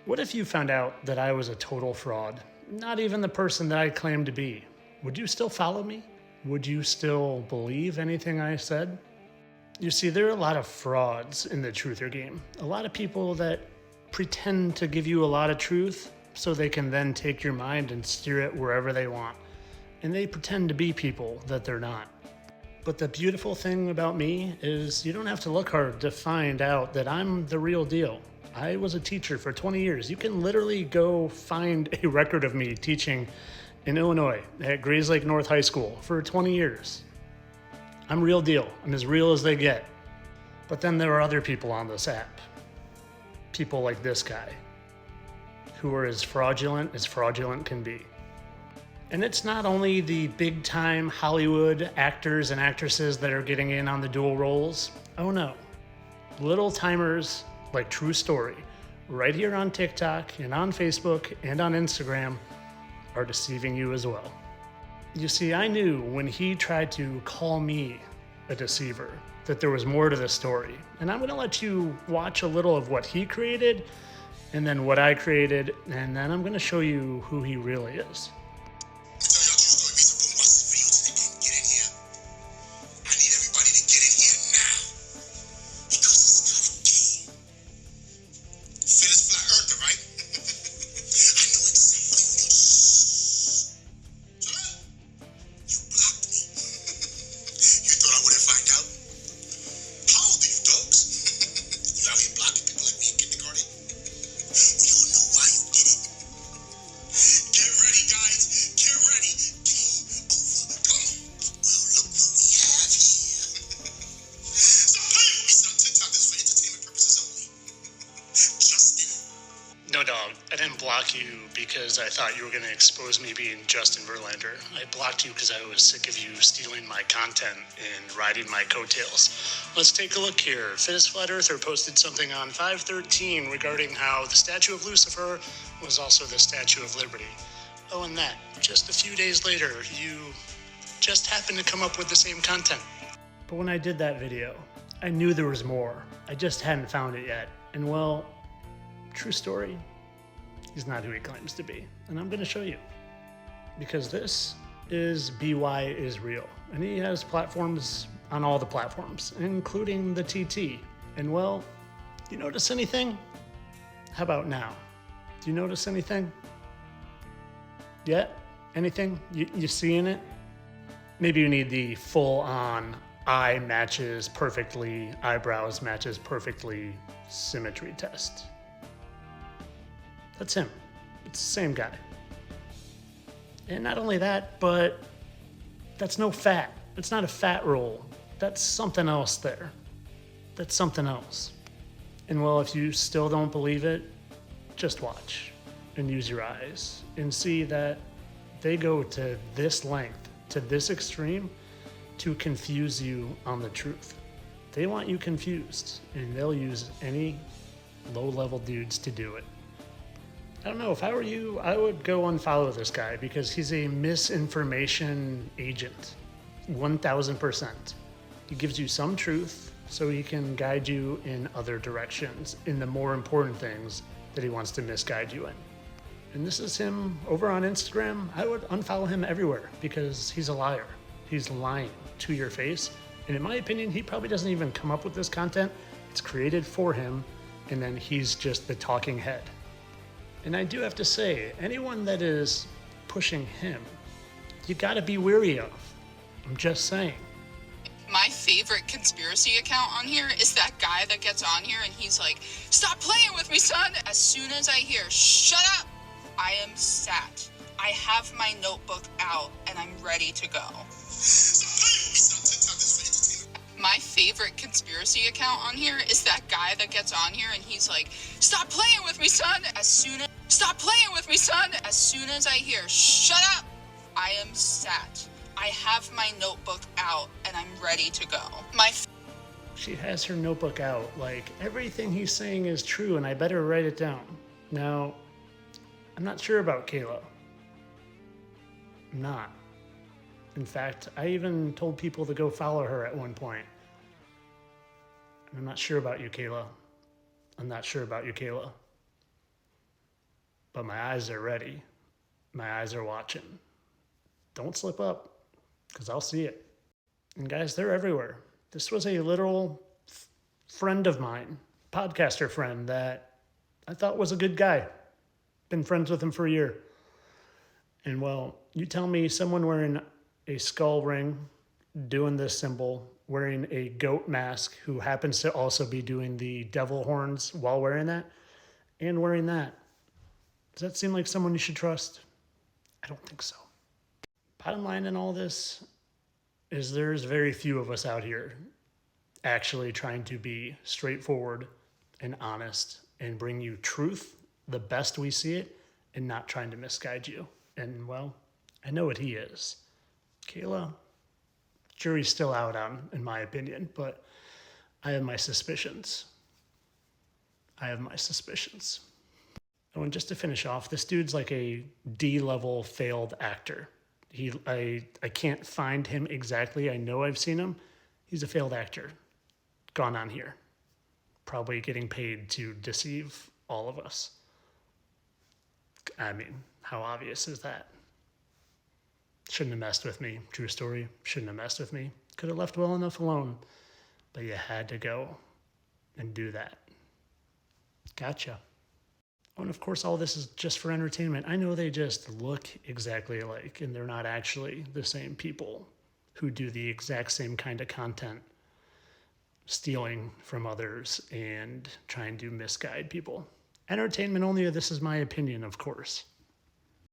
What if you found out that I was a total fraud? Not even the person that I claimed to be. Would you still follow me? Would you still believe anything I said? You see, there are a lot of frauds in the truther game. A lot of people that pretend to give you a lot of truth so they can then take your mind and steer it wherever they want. And they pretend to be people that they're not. But the beautiful thing about me is you don't have to look hard to find out that I'm the real deal. I was a teacher for 20 years. You can literally go find a record of me teaching in Illinois at Grays Lake North High School for 20 years. I'm real deal. I'm as real as they get. But then there are other people on this app. People like this guy, who are as fraudulent can be. And it's not only the big time Hollywood actors and actresses that are getting in on the dual roles. Oh no. Little timers like True Story, right here on TikTok and on Facebook and on Instagram, are deceiving you as well. You see, I knew when he tried to call me a deceiver that there was more to the story. And I'm gonna let you watch a little of what he created and then what I created, and then I'm gonna show you who he really is. No, dog, I didn't block you because I thought you were going to expose me being Justin Verlander. I blocked you because I was sick of you stealing my content and riding my coattails. Let's take a look here. Fittest Flat Earther posted something on 5/13 regarding how the statue of Lucifer was also the Statue of Liberty. Oh, and that, just a few days later, you just happened to come up with the same content. But when I did that video, I knew there was more. I just hadn't found it yet. And well, true story, he's not who he claims to be. And I'm gonna show you. Because this is BY is Real. And he has platforms on all the platforms, including the TT. And well, do you notice anything? How about now? Do you notice anything? Yet? Anything? You seeing it? Maybe you need the full-on eye matches perfectly, eyebrows matches perfectly symmetry test. That's him. It's the same guy. And not only that, but that's no fat. It's not a fat roll. That's something else there. That's something else. And well, if you still don't believe it, just watch and use your eyes and see that they go to this length, to this extreme, to confuse you on the truth. They want you confused, and they'll use any low-level dudes to do it. I don't know, if I were you, I would go unfollow this guy because he's a misinformation agent, 1000%. He gives you some truth so he can guide you in other directions, in the more important things that he wants to misguide you in. And this is him over on Instagram. I would unfollow him everywhere because he's a liar. He's lying to your face. And in my opinion, he probably doesn't even come up with this content. It's created for him, and then he's just the talking head. And I do have to say, anyone that is pushing him, you gotta be weary of. I'm just saying. My favorite conspiracy account on here is that guy that gets on here and he's like, "Stop playing with me, son!" As soon as I hear, "Shut up!" I am sat. I have my notebook out and I'm ready to go. My favorite conspiracy account on here is that guy that gets on here and he's like, "Stop playing with me, son!" Stop playing with me, son! As soon as I hear, "Shut up!" I am sat. I have my notebook out and I'm ready to go. She has her notebook out, like everything he's saying is true and I better write it down. Now, I'm not sure about Kayla. I'm not. In fact, I even told people to go follow her at one point. And I'm not sure about you, Kayla. I'm not sure about you, Kayla. but my eyes are ready. My eyes are watching. Don't slip up, because I'll see it. And guys, they're everywhere. This was a literal friend of mine, podcaster friend, that I thought was a good guy. Been friends with him for a year. And well, you tell me someone wearing a skull ring, doing this symbol, wearing a goat mask, who happens to also be doing the devil horns while wearing that, and wearing that. Does that seem like someone you should trust? I don't think so. Bottom line in all this is there's very few of us out here actually trying to be straightforward and honest and bring you truth the best we see it and not trying to misguide you. And well, I know what he is. Kayla, jury's still out on, in my opinion, but I have my suspicions. Oh, and just to finish off, this dude's like a D-level failed actor. I can't find him exactly. I know I've seen him. He's a failed actor. Gone on here. Probably getting paid to deceive all of us. I mean, how obvious is that? Shouldn't have messed with me. True story. Shouldn't have messed with me. Could have left well enough alone. But you had to go and do that. Gotcha. Oh, and of course, all this is just for entertainment. I know they just look exactly alike, and they're not actually the same people who do the exact same kind of content, stealing from others and trying to misguide people. Entertainment only, this is my opinion, of course.